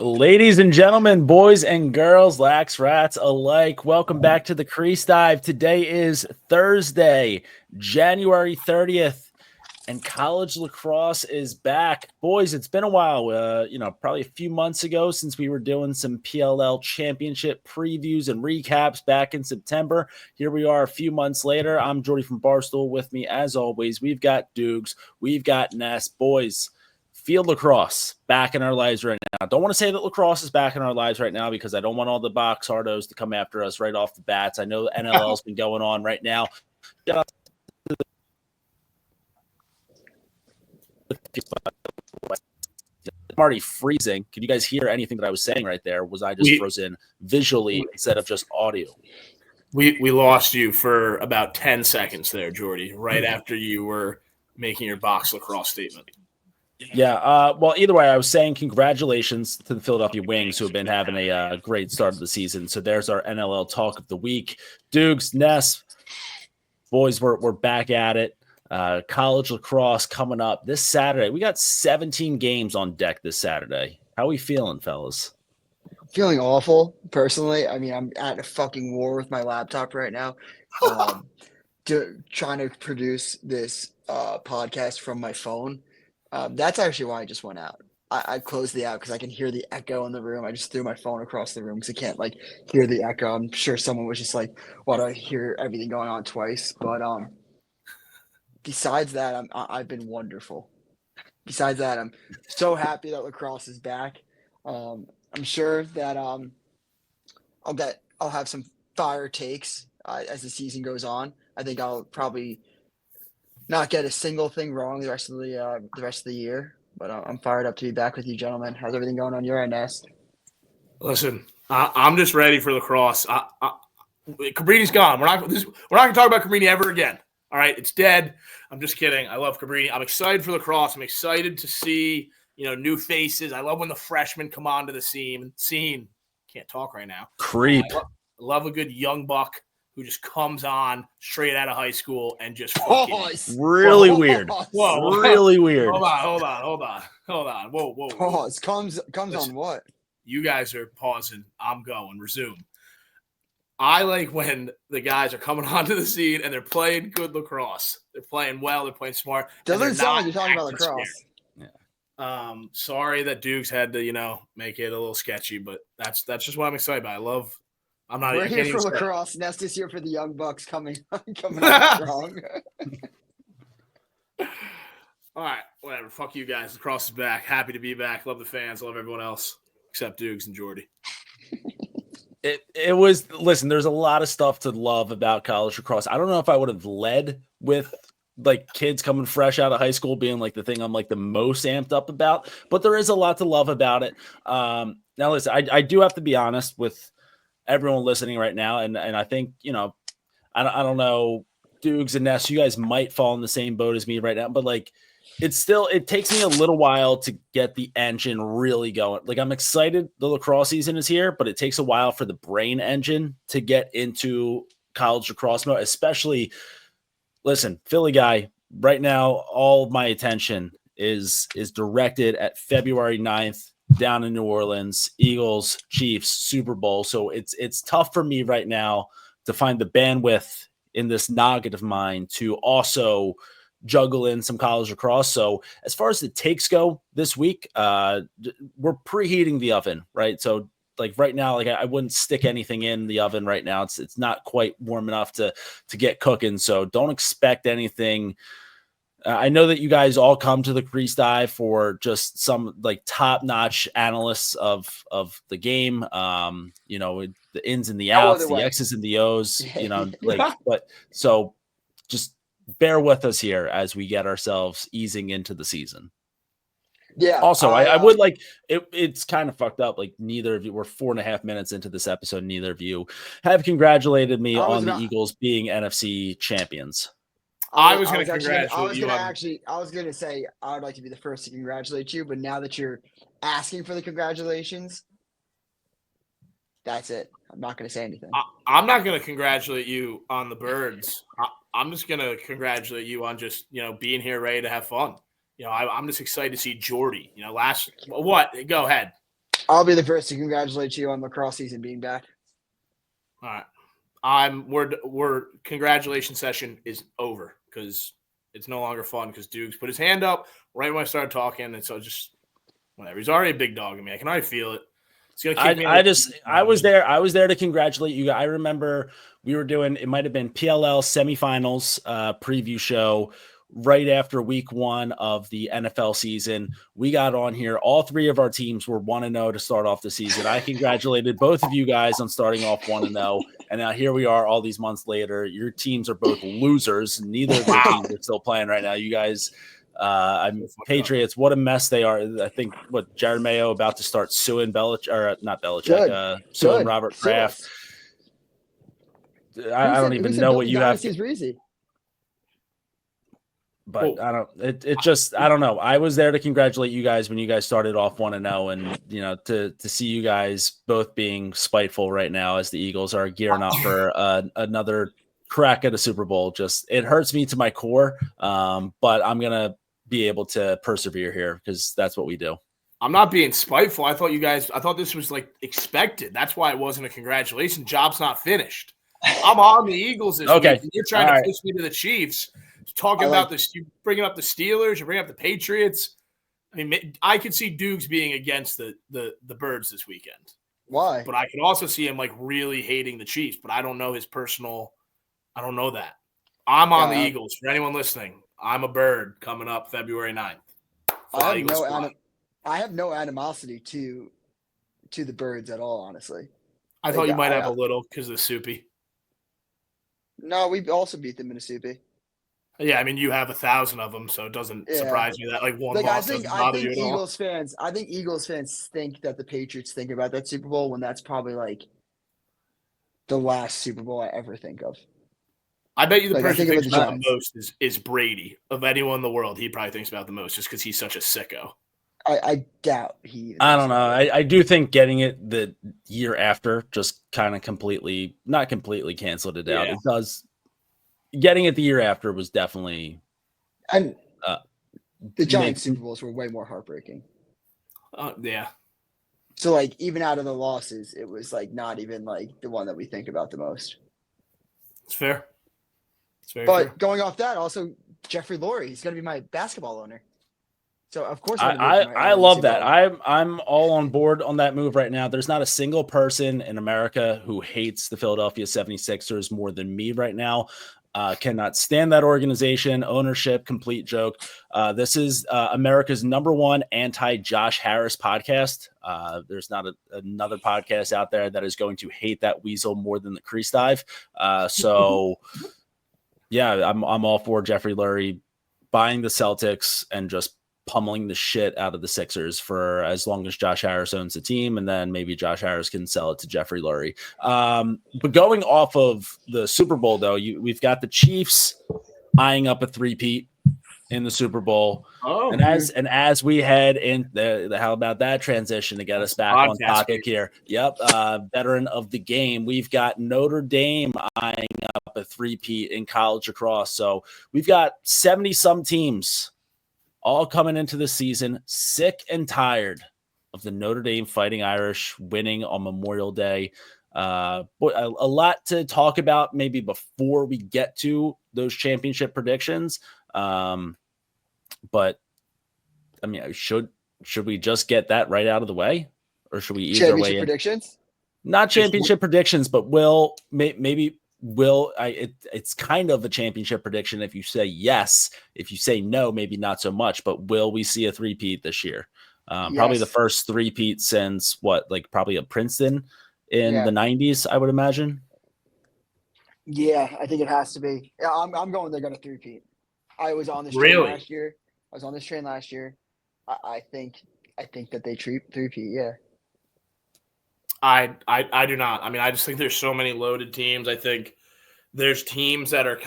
Ladies and gentlemen, boys and girls, lax rats alike, welcome back to the Crease Dive. Today is Thursday, January 30th, and college lacrosse is back. Boys, it's been a while, probably a few months ago since we were doing some PLL championship previews and recaps back in September. Here we are a few months later. I'm Jordie from Barstool. With me, as always, we've got Doogs, we've got Ness. Boys, field lacrosse back in our lives right now. Don't want to say that lacrosse is back in our lives right now because I don't want all the box hardos to come after us right off the bats. I know the NLL's been going on right now. I'm already freezing. Can you guys hear anything that I was saying right there? Was I just frozen visually instead of just audio? We lost you for about 10 seconds there, Jordie, right after you were making your box lacrosse statement. Yeah, well, either way, I was saying congratulations to the Philadelphia Wings, who have been having a great start of the season. So there's our NLL talk of the week. Doogs, Ness, boys, we're back at it. College lacrosse coming up this Saturday. We got 17 games on deck this Saturday. How are we feeling, fellas? Feeling awful, personally. I mean, I'm at a fucking war with my laptop right now, trying to produce this podcast from my phone. That's actually why I just went out. I closed the app because I can hear the echo in the room. I just threw my phone across the room because I can't hear the echo. I'm sure someone was just like, "Why do I hear everything going on twice?" But besides that, I've been wonderful. Besides that, I'm so happy that lacrosse is back. I'm sure that I'll have some fire takes as the season goes on. I think I'll probably not get a single thing wrong the rest of the year. But I'm fired up to be back with you, gentlemen. How's everything going on your end, Ness? Listen, I'm just ready for lacrosse. Cabrini's gone. We're not going to talk about Cabrini ever again. All right, it's dead. I'm just kidding. I love Cabrini. I'm excited for lacrosse. I'm excited to see new faces. I love when the freshmen come onto the scene. Can't talk right now. Creep. I love a good young buck who just comes on straight out of high school and just really weird. Whoa, really weird. Hold on. Whoa. Pause. Comes Listen, on what? You guys are pausing. I'm going. Resume. I like when the guys are coming onto the scene and they're playing good lacrosse. They're playing well. They're playing smart. Doesn't sound like you're talking about lacrosse. Yeah. Sorry that Dukes had to, make it a little sketchy, but that's just what I'm excited about. We're here for lacrosse. Nest is here for the young bucks coming out strong. All right, whatever. Fuck you guys. Lacrosse is back. Happy to be back. Love the fans. Love everyone else except Dukes and Jordie. It was, listen, there's a lot of stuff to love about college lacrosse. I don't know if I would have led with kids coming fresh out of high school being the thing I'm the most amped up about, but there is a lot to love about it. Now listen, I do have to be honest with everyone listening right now. And I think, I don't know, Doogs and Ness, you guys might fall in the same boat as me right now, but it takes me a little while to get the engine really going. I'm excited the lacrosse season is here, but it takes a while for the brain engine to get into college lacrosse mode, especially, listen, Philly guy, right now, all of my attention is directed at February 9th down in New Orleans, Eagles, Chiefs, Super Bowl. So it's tough for me right now to find the bandwidth in this noggin of mine to also juggle in some college lacrosse. So as far as the takes go this week, we're preheating the oven, right? So right now, I wouldn't stick anything in the oven right now. It's not quite warm enough to get cooking. So don't expect anything. I know that you guys all come to the Crease Dive for just some top-notch analysts of the game. The ins and the outs, the X's and the O's, but so just bear with us here as we get ourselves easing into the season. Yeah. Also, I would it's kind of fucked up. Neither of you, we're 4.5 minutes into this episode. Neither of you have congratulated me on the Eagles being NFC champions. I was going to congratulate you. I was going to say I would like to be the first to congratulate you, but now that you're asking for the congratulations, that's it. I'm not going to say anything. I'm not going to congratulate you on the birds. I'm just going to congratulate you on just, being here ready to have fun. I'm just excited to see Jordie. Go ahead. I'll be the first to congratulate you on lacrosse season being back. All right. We're congratulations session is over because it's no longer fun because Doogs put his hand up right when I started talking, and so just whatever. He's already a big dog in me. I can already feel it. It's gonna kick me. I was there. I was there to congratulate you. I remember we were doing. It might have been PLL semifinals preview show right after week 1 of the NFL season. We got on here. All 3 of our teams were 1-0 to start off the season. I congratulated both of you guys on starting off 1-0. And now here we are all these months later. Your teams are both losers. Neither of your teams are still playing right now. You guys, Patriots, what a mess they are. I think Jared Mayo about to start suing Belichick, or not Belichick, suing Robert Kraft. I don't even know what you have. But I don't know. I was there to congratulate you guys when you guys started off 1-0, and to see you guys both being spiteful right now as the Eagles are gearing up for another crack at a Super Bowl. Just it hurts me to my core. But I'm gonna be able to persevere here because that's what we do. I'm not being spiteful. I thought this was like expected. That's why it wasn't a congratulations. Job's not finished. I'm on the Eagles this week. And you're trying to push me to the Chiefs. Talking about this, you bringing up the Steelers, you bring up the Patriots. I mean, I could see Doogs being against the Birds this weekend. Why? But I could also see him like really hating the Chiefs. But I don't know his personal. I don't know that. I'm on the Eagles. For anyone listening, I'm a Bird coming up February 9th. I have no animosity to the Birds at all. Honestly, I thought you might have a little because of the Soupy. No, we also beat them in a Soupy. Yeah, I mean, you have 1,000 of them, so it doesn't surprise me that like one loss doesn't bother you at all. I think Eagles fans think that the Patriots think about that Super Bowl when that's probably like the last Super Bowl I ever think of. I bet you the person who thinks about the most is Brady. Of anyone in the world, he probably thinks about the most just because he's such a sicko. I doubt he. I don't know. I do think getting it the year after just kind of not completely canceled it out. It does. Getting it the year after was definitely. And the Giants Super Bowls were way more heartbreaking. Yeah. So like even out of the losses, it was like not even like the one that we think about the most. It's fair. It's very but fair. Going off that, also Jeffrey Lurie, he's going to be my basketball owner. So of course I love that. I'm all on board on that move right now. There's not a single person in America who hates the Philadelphia 76ers more than me right now. Cannot stand that organization, ownership, complete joke. This is America's #1 anti-Josh Harris podcast. There's not another podcast out there that is going to hate that weasel more than the Crease dive. So yeah, I'm all for Jeffrey Lurie buying the Celtics and just pummeling the shit out of the Sixers for as long as Josh Harris owns the team, and then maybe Josh Harris can sell it to Jeffrey Lurie. But going off of the Super Bowl, though, we've got the Chiefs eyeing up a three-peat in the Super Bowl. And as we head in, how about that transition to get us back on topic here? Yep, veteran of the game. We've got Notre Dame eyeing up a three-peat in college lacrosse. So we've got 70-some teams all coming into the season sick and tired of the Notre Dame Fighting Irish winning on Memorial Day. A lot to talk about maybe before we get to those championship predictions. But I mean, should we just get that right out of the way, or should we either way predictions? Not championship predictions, but it's kind of a championship prediction if you say yes. If you say no, maybe not so much. But will we see a three-peat this year? Probably the first three-peat since probably a Princeton in the 90s, I would imagine. Yeah, I think it has to be. Yeah, I'm going. They're going to three-peat. I was on this train last year. I think that they three-peat. Yeah. I do not. I mean, I just think there's so many loaded teams. I think there's teams that are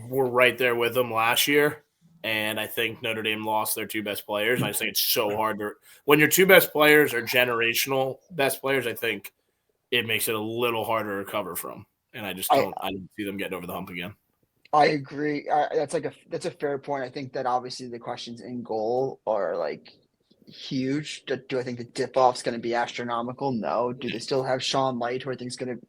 were right there with them last year. And I think Notre Dame lost their two best players. And I just think it's so hard when your two best players are generational best players, I think it makes it a little harder to recover from. And I just don't see them getting over the hump again. I agree. That's a fair point. I think that obviously the questions in goal are huge. Do I think the dip-off's going to be astronomical? No. Do they still have Sean Light, who I think is going to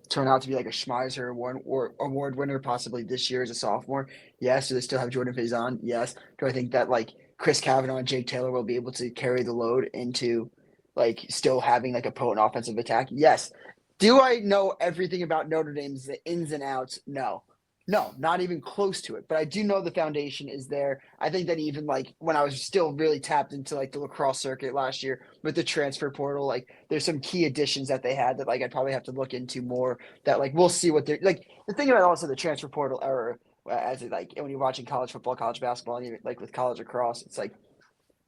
turn out to be like a Schmeiser award winner possibly this year as a sophomore? Yes. Do they still have Jordan Faison? Yes. Do I think that like Chris Kavanaugh and Jake Taylor will be able to carry the load into like still having like a potent offensive attack? Yes. Do I know everything about Notre Dame's the ins and outs? No. No, not even close to it. But I do know the foundation is there. I think that even like when I was still really tapped into like the lacrosse circuit last year with the transfer portal, like there's some key additions that they had that like I'd probably have to look into more. That like we'll see what they're like. The thing about also the transfer portal era, as it, like when you're watching college football, college basketball, and even like with college lacrosse, it's like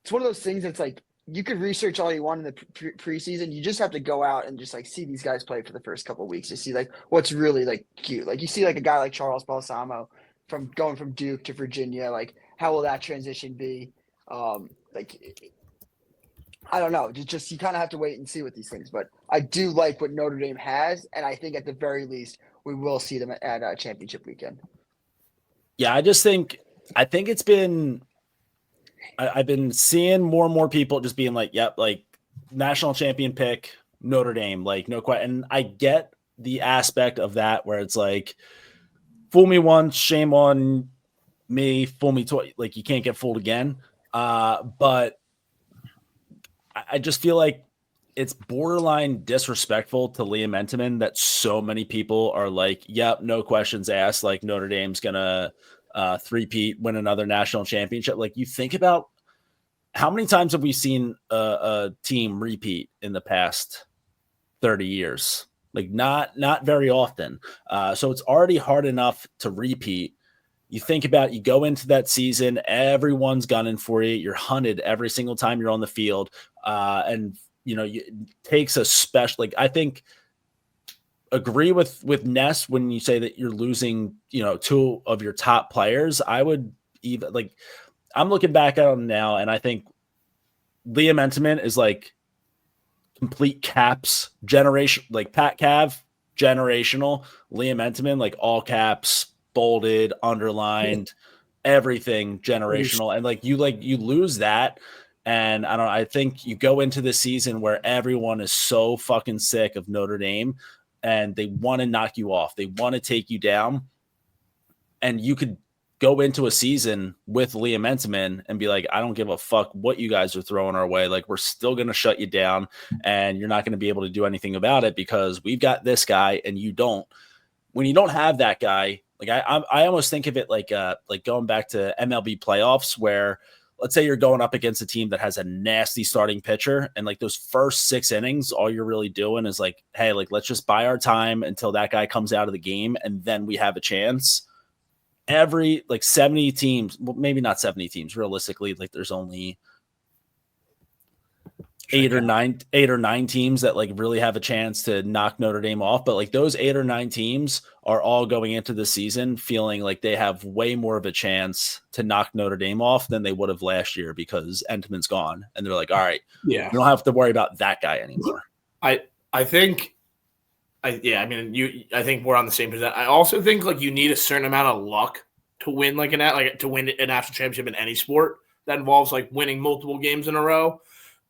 it's one of those things that's like you could research all you want in the preseason. You just have to go out and just like see these guys play for the first couple of weeks to see like what's really like cute. Like you see like a guy like Charles Balsamo from going from Duke to Virginia. Like how will that transition be? Like I don't know. Just you kind of have to wait and see with these things. But I do like what Notre Dame has, and I think at the very least we will see them at championship weekend. Yeah, I think it's been. I've been seeing more and more people just being like, yep, like national champion pick, Notre Dame, like no question. And I get the aspect of that where it's like, fool me once, shame on me, fool me twice. Like you can't get fooled again. But I just feel like it's borderline disrespectful to Liam Entenmann that so many people are like, yep, no questions asked. Like Notre Dame's going to three-peat, win another national championship. Like you think about how many times have we seen a team repeat in the past 30 years? Like not very often. So it's already hard enough to repeat. You think about, you go into that season, everyone's gunning for you. You're hunted every single time you're on the field. And you know, it takes a special, like I think, agree with Ness when you say that you're losing, you know, two of your top players. I would even like, I'm looking back at them now, and I think Liam Entenmann is like complete caps generation, like Pat Cav generational. Liam Entenmann, like all caps, bolded, underlined, everything generational. And like you lose that. And I think you go into the season where everyone is so fucking sick of Notre Dame and they want to knock you off. They want to take you down. And you could go into a season with Liam Entenmann and be like, I don't give a fuck what you guys are throwing our way. Like, we're still going to shut you down and you're not going to be able to do anything about it because we've got this guy and you don't. When you don't have that guy, like I almost think of it like going back to MLB playoffs where let's say you're going up against a team that has a nasty starting pitcher and like those first 6 innings, all you're really doing is like, hey, like, let's just buy our time until that guy comes out of the game and then we have a chance. Every like 70 teams, well, maybe not 70 teams, realistically, like there's only 8 or 9 teams that like really have a chance to knock Notre Dame off. But like those 8 or 9 teams are all going into the season feeling like they have way more of a chance to knock Notre Dame off than they would have last year because Entenmann's gone. And they're like, all right, yeah, we don't have to worry about that guy anymore. I think we're on the same page. I also think like you need a certain amount of luck to win to win a national championship in any sport that involves like winning multiple games in a row.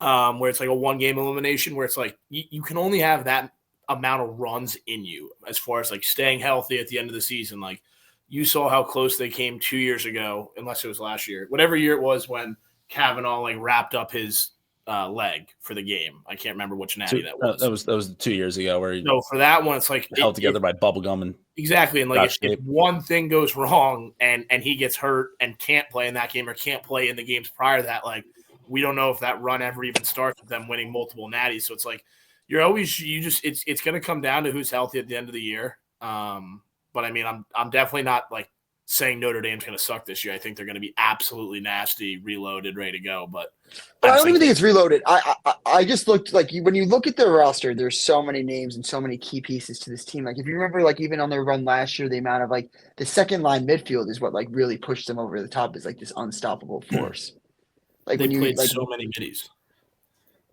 Where it's like a 1-game elimination, where it's like you can only have that amount of runs in you as far as like staying healthy at the end of the season. Like you saw how close they came 2 years ago, unless it was last year, whatever year it was when Kavanaugh like wrapped up his leg for the game. I can't remember which natty that was. That was 2 years ago where for that one, it's like held together by bubblegum and exactly. And like if one thing goes wrong and he gets hurt and can't play in that game or can't play in the games prior to that, like, we don't know if that run ever even starts with them winning multiple natties. So it's like it's going to come down to who's healthy at the end of the year. But I mean, I'm definitely not like saying Notre Dame's going to suck this year. I think they're going to be absolutely nasty, reloaded, ready to go. But I don't even think it's reloaded. I just looked like when you look at their roster, there's so many names and so many key pieces to this team. Like if you remember, like even on their run last year, the amount of like the second line midfield is what like really pushed them over the top. Is like this unstoppable force. Like they when you played like so many middies.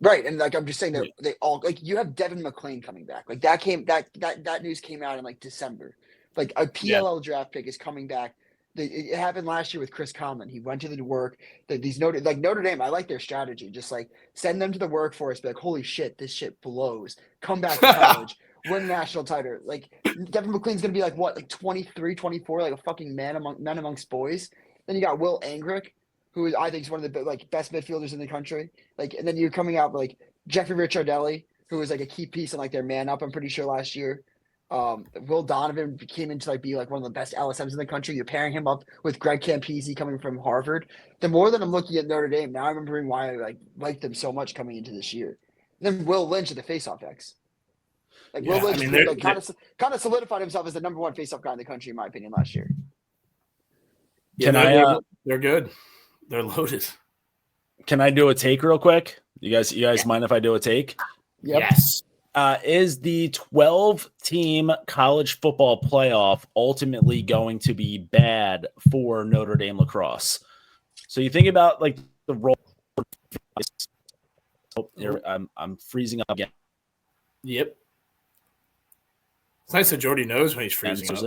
Right. And like I'm just saying that they all like you have Devin McClain coming back. Like that news came out in like December. Like a PLL draft pick is coming back. it happened last year with Chris Common. He went to the work. Notre Dame, I like their strategy. Just like send them to the workforce. Be like, holy shit, this shit blows. Come back to college. Win a national title. Like Devin McLean's gonna be like what, like 23, 24, like a fucking man amongst boys. Then you got Will Angrick, who I think is one of the best midfielders in the country. Like, and then you're coming out with like Jeffrey Ricciardelli, who was like a key piece in like their man up, I'm pretty sure last year. Will Donovan came into like be like one of the best LSMs in the country. You're pairing him up with Greg Campese coming from Harvard. The more that I'm looking at Notre Dame, now I'm remembering why I liked them so much coming into this year. And then Will Lynch at the faceoff X. Like Will Lynch kind of solidified himself as the number one faceoff guy in the country, in my opinion, last year. Yeah, they're good. They're loaded. Can I do a take real quick? You guys mind if I do a take? Yep. Yes. Is the 12-team college football playoff ultimately going to be bad for Notre Dame lacrosse? So you think about like the role. Oh, here, I'm freezing up again. Yep. It's nice that Jordie knows when he's freezing up.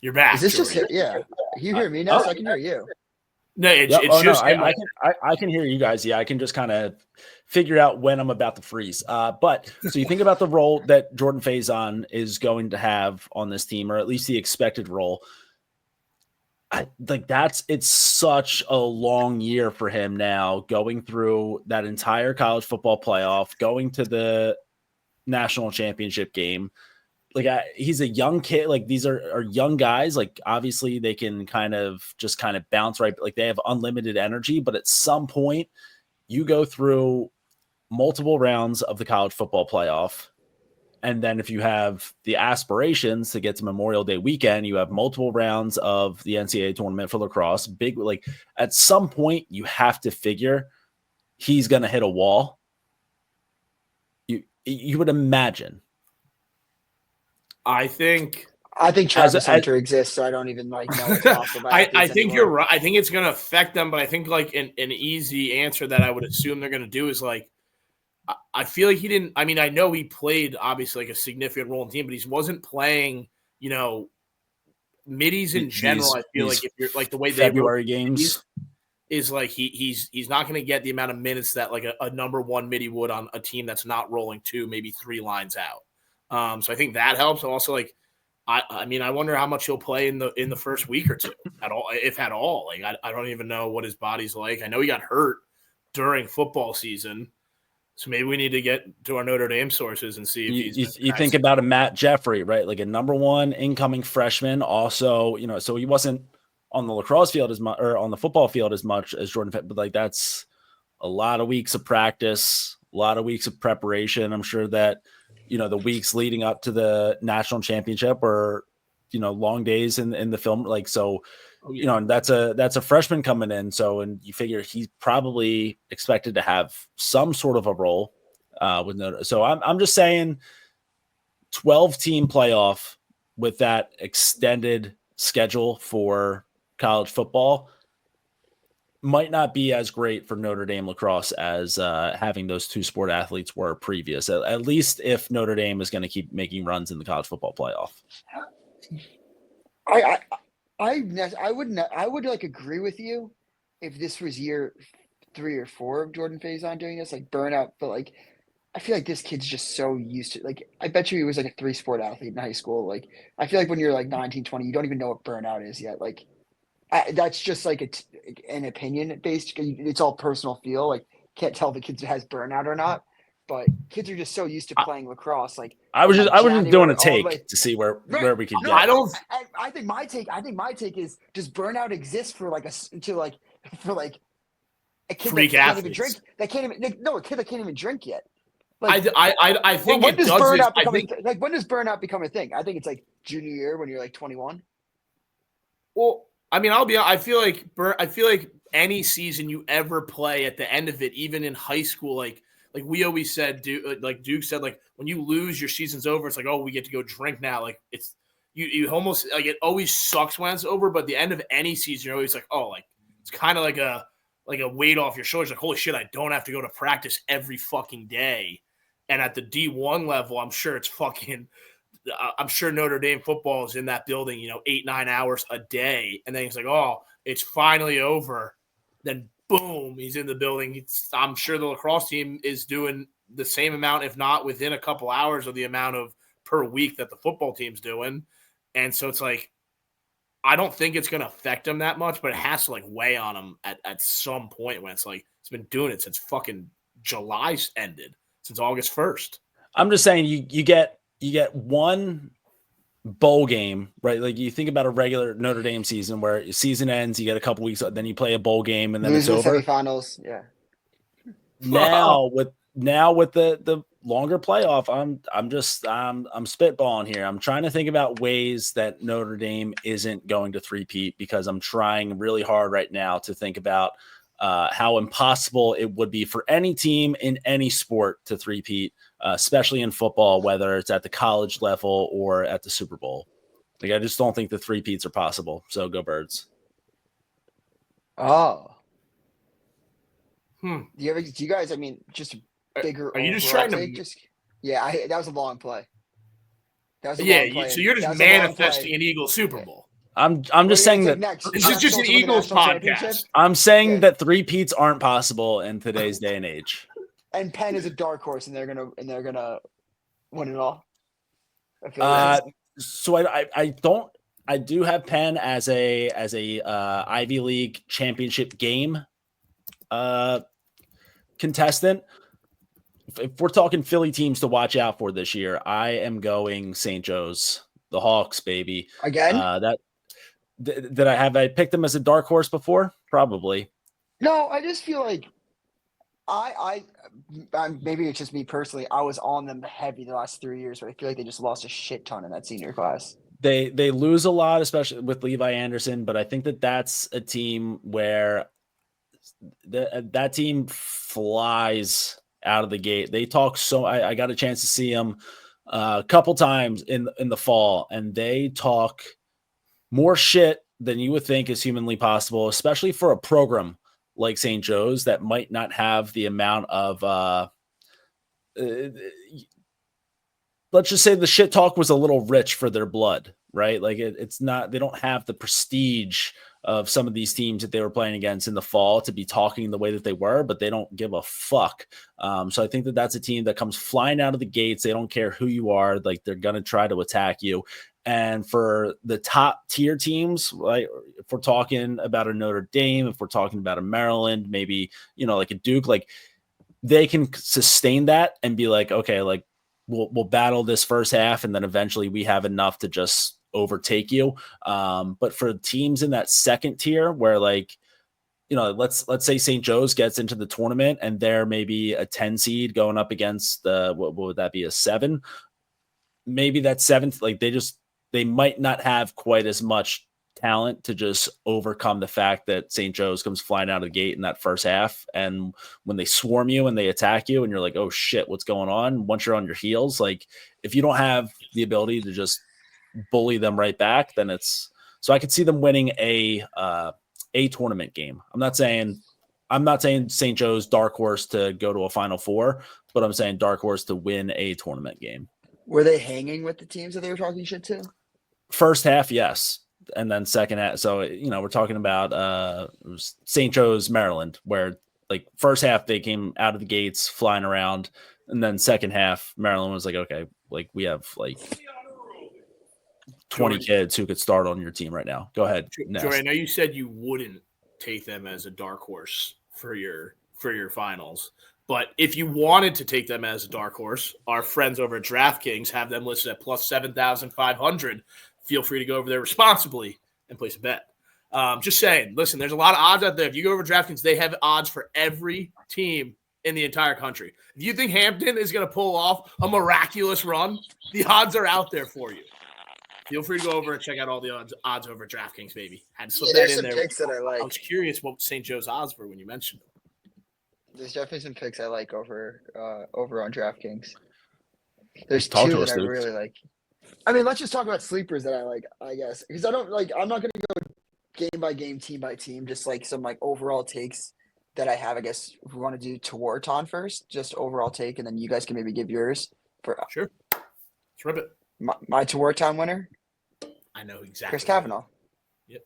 You're back. Is this Jordie. just yeah? You hear me now? So I can hear you. No, I can hear you guys. Yeah, I can just kind of figure out when I'm about to freeze. But so you think about the role that Jordan Faison is going to have on this team, or at least the expected role. It's such a long year for him now, going through that entire college football playoff, going to the national championship game. Like he's a young kid. Like these are young guys. Like obviously they can kind of bounce right. Like they have unlimited energy, but at some point you go through multiple rounds of the college football playoff. And then if you have the aspirations to get to Memorial Day weekend, you have multiple rounds of the NCAA tournament for lacrosse. Like at some point you have to figure he's going to hit a wall. You would imagine. I think Travis Hunter exists, so I don't even know what to talk about. I think you're right. I think it's going to affect them, but I think like an easy answer that I would assume they're going to do is like, I feel like he didn't. I mean, I know he played obviously like a significant role in the team, but he wasn't playing, middies in general. I feel like if you're like the way February games is like he's not going to get the amount of minutes that like a number one midi would on a team that's not rolling 2, maybe 3 lines out. So I think that helps. Also, like, I mean, I wonder how much he'll play in the first week or two at all, if at all. Like, I don't even know what his body's like. I know he got hurt during football season, so maybe we need to get to our Notre Dame sources and see if you think about a Matt Jeffrey, right? Like a number one incoming freshman. Also, so he wasn't on the lacrosse field as much or on the football field as much as Jordan, but like that's a lot of weeks of practice, a lot of weeks of preparation. I'm sure that. The weeks leading up to the national championship or, long days in the film. Like, so, and that's a freshman coming in. So, and you figure he's probably expected to have some sort of a role with Notre. So I'm just saying 12-team playoff with that extended schedule for college football might not be as great for Notre Dame lacrosse as having those 2 sport athletes were previous, at least if Notre Dame is going to keep making runs in the college football playoff. I would like agree with you if this was year 3 or 4 of Jordan Faison doing this, like burnout, but like I feel like this kid's just so used to, like, I bet you he was like a 3-sport athlete in high school. Like I feel like when you're like 19, 20, you don't even know what burnout is yet. Like that's just like an opinion based. It's all personal feel. Like can't tell the kid has burnout or not. But kids are just so used to playing lacrosse. Like I was just doing a take to see where we could get. I think my take is does burnout exist for like a kid freak that can't athletes. even drink? That can't even a kid that can't even drink yet. Like, I think when it does does. Burnout become a thing? Like when does burnout become a thing? I think it's like junior year when you're like 21. Well, I mean, I feel like any season you ever play at the end of it, even in high school, like we always said, like Doogs said, like when you lose, your season's over. It's like, oh, we get to go drink now. Like it's you almost like it always sucks when it's over. But at the end of any season, you're always like, oh, like it's kind of like a weight off your shoulders. Like, holy shit, I don't have to go to practice every fucking day. And at the D1 level, I'm sure it's fucking I'm sure Notre Dame football is in that building, 8-9 hours a day. And then he's like, oh, it's finally over. Then boom, he's in the building. I'm sure the lacrosse team is doing the same amount, if not within a couple hours of the amount of per week that the football team's doing. And so it's like, I don't think it's going to affect him that much, but it has to weigh on him at some point when it's like, he's been doing it since fucking July ended, since August 1st. I'm just saying you get one bowl game, right? Like you think about a regular Notre Dame season where season ends, you get a couple weeks, then you play a bowl game and then it's over. Semifinals, yeah. Now with the longer playoff, I'm spitballing here. I'm trying to think about ways that Notre Dame isn't going to three-peat because I'm trying really hard right now to think about how impossible it would be for any team in any sport to three-peat, especially in football, whether it's at the college level or at the Super Bowl. Like I just don't think the three-peats are possible. So go Birds. Oh. Do you guys? I mean, just bigger. Are you just trying to? That was a long play. That was a long play. So you're just manifesting an Eagles Super Bowl. I'm just saying that this is just an Eagles podcast. I'm saying that three-peats aren't possible in today's day and age. And Penn is a dark horse, and they're gonna win it all. So I do have Penn as a Ivy League championship game contestant. If we're talking Philly teams to watch out for this year, I am going St. Joe's, the Hawks, baby. Again? Did I picked them as a dark horse before? Probably. No, I just feel like I maybe it's just me personally. I was on them heavy the last 3 years, but I feel like they just lost a shit ton in that senior class. They lose a lot, especially with Levi Anderson, but I think that's a team where that team flies out of the gate. They talk I got a chance to see them a couple times in the fall, and they talk more shit than you would think is humanly possible, especially for a program like St. Joe's that might not have the amount of let's just say the shit talk was a little rich for their blood, right? Like it's not, they don't have the prestige of some of these teams that they were playing against in the fall to be talking the way that they were, but they don't give a fuck. So I think that's a team that comes flying out of the gates. They don't care who you are. Like they're going to try to attack you. And for the top tier teams, right, if we're talking about a Notre Dame, if we're talking about a Maryland, maybe, like a Duke, like they can sustain that and be like, okay, like we'll battle this first half. And then eventually we have enough to just overtake you. But for teams in that second tier where let's say St. Joe's gets into the tournament and they're maybe a 10 seed going up against what would that be, a 7? Maybe that 7th, like they might not have quite as much talent to just overcome the fact that St. Joe's comes flying out of the gate in that first half. And when they swarm you and they attack you and you're like, oh shit, what's going on? Once you're on your heels, like if you don't have the ability to just bully them right back, then so I could see them winning a tournament game. I'm not saying St. Joe's dark horse to go to a Final Four, but I'm saying dark horse to win a tournament game. Were they hanging with the teams that they were talking shit to? First half, yes. And then second half. So, we're talking about St. Joe's, Maryland, where like first half they came out of the gates flying around. And then second half, Maryland was like, okay, like we have like 20 kids who could start on your team right now. Go ahead. Jordie, I know you said you wouldn't take them as a dark horse for your finals. But if you wanted to take them as a dark horse, our friends over at DraftKings have them listed at plus 7,500. Feel free to go over there responsibly and place a bet. Just saying, listen, there's a lot of odds out there. If you go over DraftKings, they have odds for every team in the entire country. If you think Hampton is going to pull off a miraculous run, the odds are out there for you. Feel free to go over and check out all the odds over at DraftKings, baby. Had to slip that in there. Picks that I like. I was curious what St. Joe's odds were when you mentioned them. There's definitely some picks I like over on DraftKings. There's Talk two to that us, I Doogs. really like. I mean, let's just talk about sleepers that I like, I guess. Because I'm not going to go game by game, team by team, just like some like overall takes that I have. I guess if we want to do Tewaaraton first, just overall take, and then you guys can maybe give yours. Sure. Let's rip it. My Tewaaraton winner, I know exactly. Chris Kavanaugh. Yep.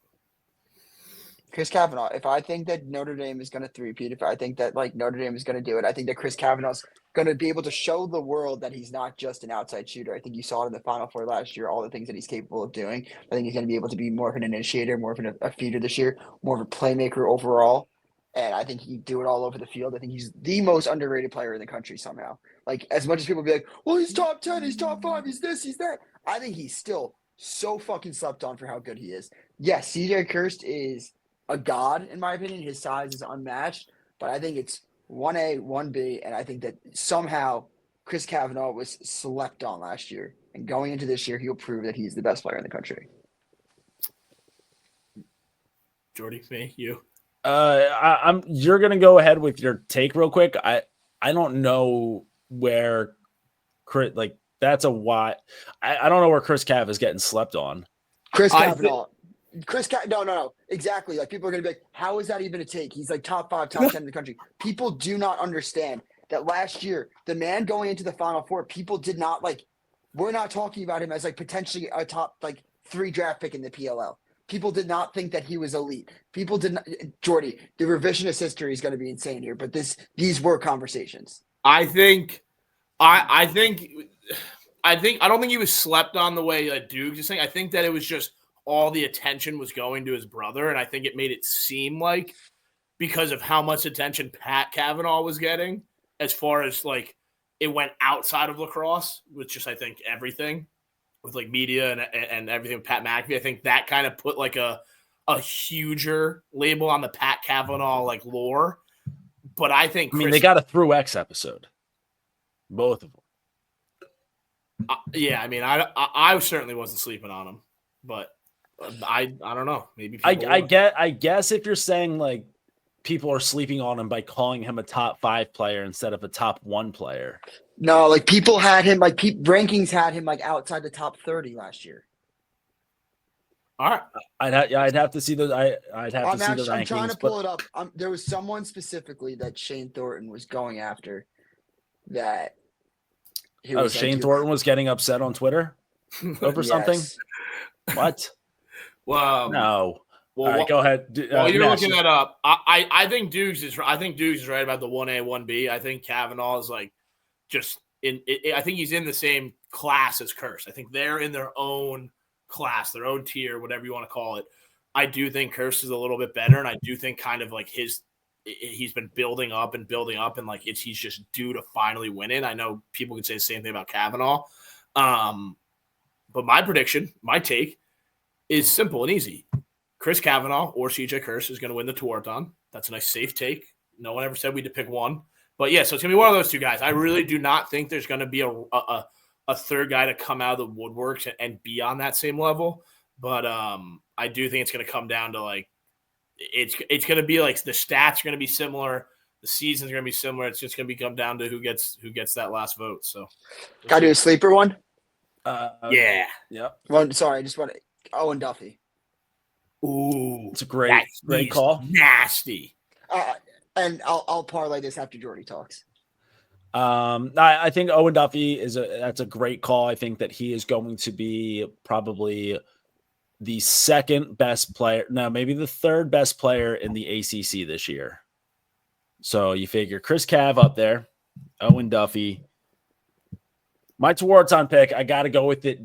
Chris Kavanaugh. If I think that Notre Dame is going to three-peat, if I think that like Notre Dame is going to do it, I think that Chris Kavanaugh's going to be able to show the world that he's not just an outside shooter. I think you saw it in the Final Four last year, all the things that he's capable of doing. I think he's going to be able to be more of an initiator, more of a feeder this year, more of a playmaker overall. And I think he can do it all over the field. I think he's the most underrated player in the country somehow. Like, as much as people be like, well, he's top 10, he's top 5, he's this, he's that. I think he's still so fucking slept on for how good he is. Yes, CJ Kirst is a god, in my opinion. His size is unmatched. But I think it's 1A, 1B, and I think that somehow Chris Kavanaugh was slept on last year. And going into this year, he'll prove that he's the best player in the country. Jordie, me, you. You're gonna go ahead with your take real quick. I don't know where Chris, like, that's a why. I don't know where Chris Cav is getting slept on. Chris Kavanaugh. No. Exactly. Like, people are gonna be like, how is that even a take? He's like top 5, top 10 in the country. People do not understand that last year, the man going into the Final Four, people did not like. We're not talking about him as like potentially a top like 3 draft pick in the PLL. People did not think that he was elite. People did not. Jordie, the revisionist history is going to be insane here, but these were conversations. I don't think he was slept on the way Doogs is saying. I think that it was just all the attention was going to his brother, and I think it made it seem like, because of how much attention Pat Kavanaugh was getting, as far as like it went outside of lacrosse, with just I think everything. With like media and everything with Pat McAfee, I think that kind of put like a huger label on the Pat Kavanaugh like lore. But I think they got a Through X episode, both of them. Yeah, I mean, I certainly wasn't sleeping on him, but I don't know. Maybe I guess if you're saying like people are sleeping on him by calling him a top 5 player instead of a top 1 player. No, like people had him, like rankings had him like outside the top 30 last year. All right, I'd have to see those. I'd have to see the rankings. I'm trying to pull it up. There was someone specifically that Shane Thornton was going after. That. Shane Thornton was getting upset on Twitter over something. What? Well, no. Well, all right, go ahead. While you're looking that up, I think Doogs is right about the 1A, 1B. I think Kavanaugh is like just I think he's in the same class as Curse. I think they're in their own class, their own tier, whatever you want to call it. I do think Curse is a little bit better, and I do think kind of like he's been building up, and like he's just due to finally win it. I know people could say the same thing about Kavanaugh, but my prediction, my take, is simple and easy. Chris Kavanaugh or CJ Curse is going to win the Tewaaraton. That's a nice safe take. No one ever said we had to pick one. But yeah, so it's going to be one of those two guys. I really do not think there's going to be a third guy to come out of the woodworks and be on that same level. But I do think it's going to come down to like it's going to be like the stats are going to be similar. The season's going to be similar. It's just going to come down to who gets that last vote. So got to do a sleeper one? Yeah. Yep. Well, sorry, I just want to Owen Duffy. Ooh, it's a great call. Nasty. And I'll parlay this after Jordie talks. I think Owen Duffy that's a great call. I think that he is going to be probably the second best player. No, maybe the third best player in the ACC this year. So you figure Chris Cav up there, Owen Duffy. My Tewaaraton pick, I got to go with it.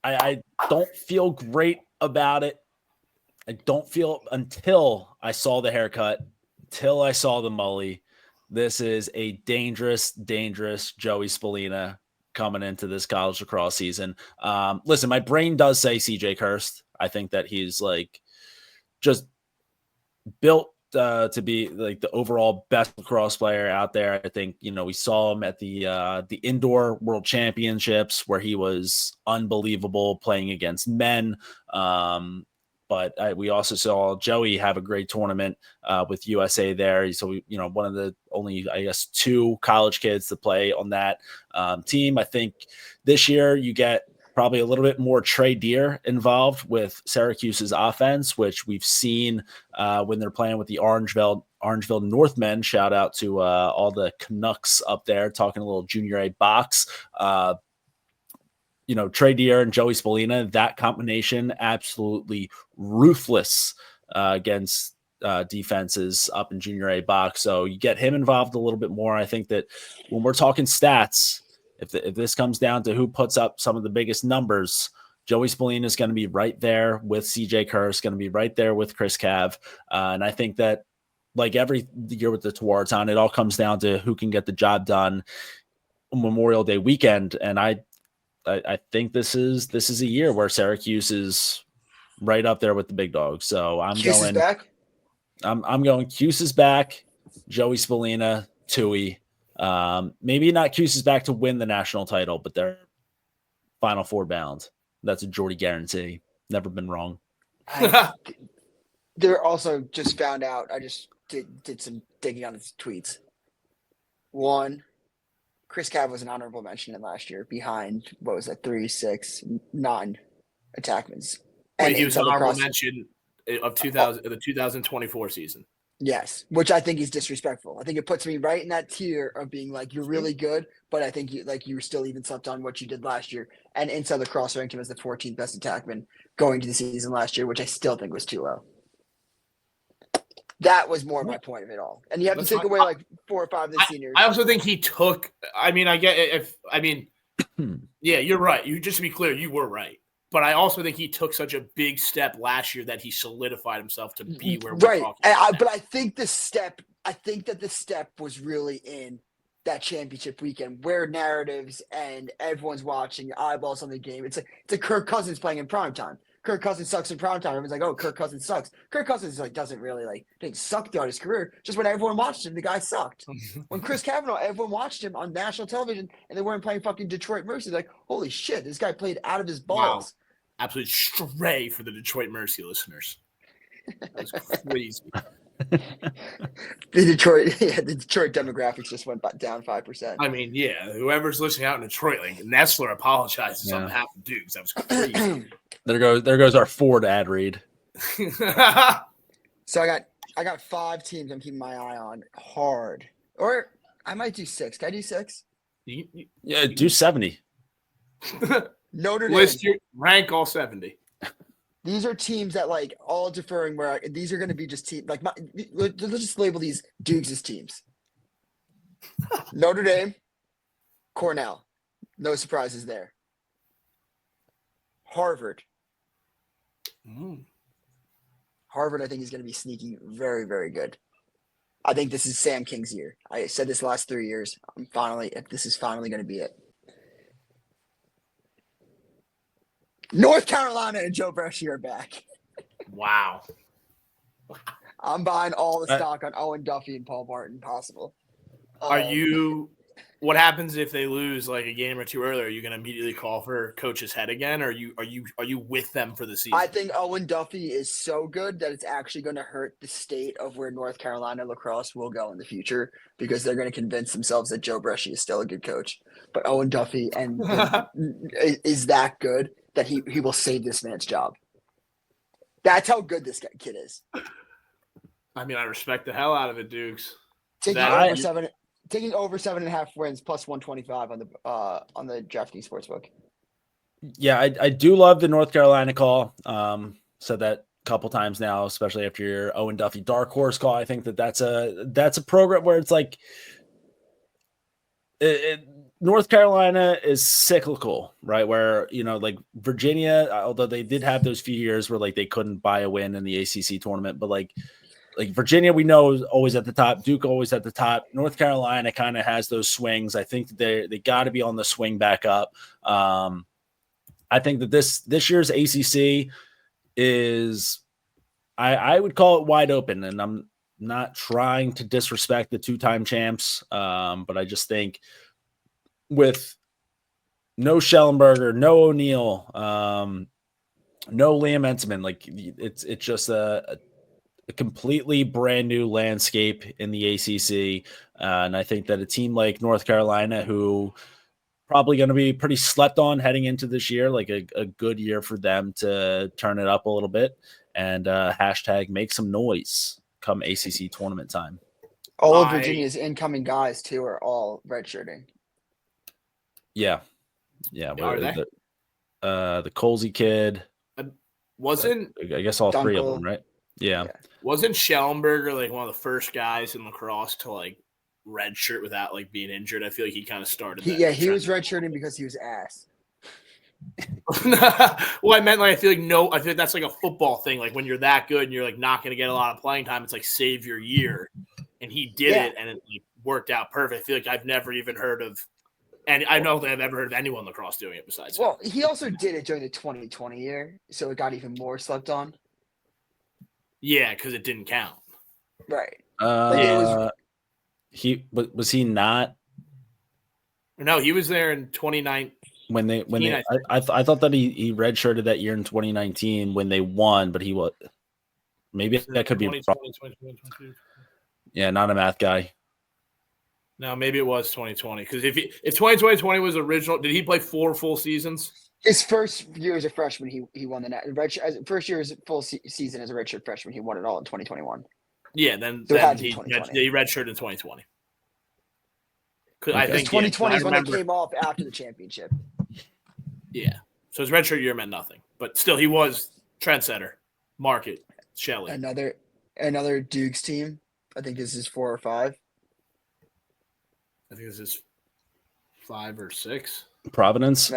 I don't feel great about it. I don't feel until I saw the haircut, until I saw the mully. This is a dangerous, dangerous Joey Spallina coming into this college lacrosse season. Listen, my brain does say CJ Kirst. I think that he's like just built to be like the overall best lacrosse player out there. I think, we saw him at the indoor world championships where he was unbelievable playing against men. But we also saw Joey have a great tournament with USA there. So, one of the only, I guess, 2 college kids to play on that team. I think this year you get probably a little bit more Trey Deer involved with Syracuse's offense, which we've seen when they're playing with the Orangeville Northmen. Shout out to all the Canucks up there talking a little junior A box. Trey Deer and Joey Spallina, that combination, absolutely ruthless against defenses up in junior A box. So you get him involved a little bit more. I think that when we're talking stats, if this comes down to who puts up some of the biggest numbers, Joey Spallina is going to be right there with CJ Kerr, is going to be right there with Chris Cav. And I think that, like every year with the Tewaaraton, it all comes down to who can get the job done on Memorial Day weekend. And I think this is a year where Syracuse is right up there with the big dogs. So I'm Cuse going is back. I'm going Cuse is back, Joey Spallina, Tui. Maybe not Cuse is back to win the national title, but they're Final Four bound. That's a Jordie guarantee. Never been wrong. They're also just found out. I just did some digging on his tweets. One, Chris Cav was an honorable mention in last year behind, what was that, 3, 6, 9 attackmans. Wait, he was an honorable mention of the 2024 season. Yes, which I think is disrespectful. I think it puts me right in that tier of being like, you're really good, but I think you were still even slept on what you did last year. And Inside Lacrosse ranked him as the 14th best attackman going to the season last year, which I still think was too low. That was more my point of it all. And you have to take away like 4 or 5 of the seniors. I also think he took. I mean, yeah, you're right. You just to be clear, you were right. But I also think he took such a big step last year that he solidified himself to be where we're talking about. But I think the step was really in that championship weekend where narratives and everyone's watching, eyeballs on the game. It's like Kirk Cousins playing in primetime. Kirk Cousins sucks in primetime. Everyone's like, oh, Kirk Cousins sucks. Kirk Cousins didn't suck throughout his career. Just when everyone watched him, the guy sucked. When Chris Kavanaugh, everyone watched him on national television and they weren't playing fucking Detroit Mercy. Like, holy shit, this guy played out of his balls. Wow. Absolute stray for the Detroit Mercy listeners. That's crazy. The Detroit demographics just went down 5%. I mean, yeah, whoever's listening out in Detroit, like Nestler apologizes on behalf of Doogs. That was crazy. There goes our Ford ad read. So I got 5 teams I'm keeping my eye on hard. Or I might do 6. Can I do 6? Yeah, do 70. Notre Dame. List your rank all 70. These are teams that like all differing where these are going to be just teams like let's just label these Doogs' teams. Notre Dame, Cornell, no surprises there. Harvard. Harvard, I think, is going to be sneaking very, very good. I think this is Sam King's year. I said this last 3 years. This is finally going to be it. North Carolina and Joe Bresci are back. Wow. I'm buying all the stock on Owen Duffy and Paul Martin possible. What happens if they lose like a game or two earlier? Are you going to immediately call for coach's head again? Or are you with them for the season? I think Owen Duffy is so good that it's actually going to hurt the state of where North Carolina lacrosse will go in the future because they're going to convince themselves that Joe Bresci is still a good coach. But Owen Duffy is that good that he will save this man's job. That's how good this kid is. I mean, I respect the hell out of it, Dukes. Taking over 7.5 wins plus 125 on the DraftKings Sportsbook. Yeah, I do love the North Carolina call. Said that a couple times now, especially after your Owen Duffy dark horse call. I think that's a program where it's like North Carolina is cyclical, right? Where, like Virginia, although they did have those few years where like they couldn't buy a win in the ACC tournament, but like Virginia, we know is always at the top. Duke always at the top. North Carolina kind of has those swings. I think that they got to be on the swing back up. I think that this year's ACC is, I would call it wide open, and I'm not trying to disrespect the 2-time champs, but I just think with no Schellenberger, no O'Neal, no Liam Entenmann, like it's just a completely brand new landscape in the ACC. And I think that a team like North Carolina, who probably going to be pretty slept on heading into this year, like a good year for them to turn it up a little bit and hashtag make some noise come ACC tournament time. All of Virginia's incoming guys too are all redshirting. Yeah. Are they? the Colsey kid. Wasn't I guess all three of Dunkel. them, right? Yeah. Wasn't Schellenberger like one of the first guys in lacrosse to like redshirt without like being injured? I feel like he kind of started. He was redshirting because he was ass. Well, I meant like I feel like that's like a football thing. Like when you're that good and you're like not going to get a lot of playing time, it's like save your year. And he did it, and it like, worked out perfect. I feel like I've never even heard of, and I don't think I've ever heard of anyone lacrosse doing it besides him. Well, he also did it during the 2020 year, so it got even more slept on. Yeah, because it didn't count. Right. Was he not? No, he was there in 2019. I thought that he redshirted that year in 2019 when they won, but he was maybe that could be wrong. 2022. Yeah, not a math guy. No, maybe it was 2020 because if 2020 was original, did he play 4 full seasons? His first year as a freshman, he won the first year as a full season as a redshirt freshman. He won it all in 2021. Yeah, then he redshirted in 2020. I think 2020 is when it came off after the championship. Yeah, so his redshirt year meant nothing, but still he was trendsetter, market, Shelley. Another Doogs team. I think this is 4 or 5. I think this is 5 or 6. Providence.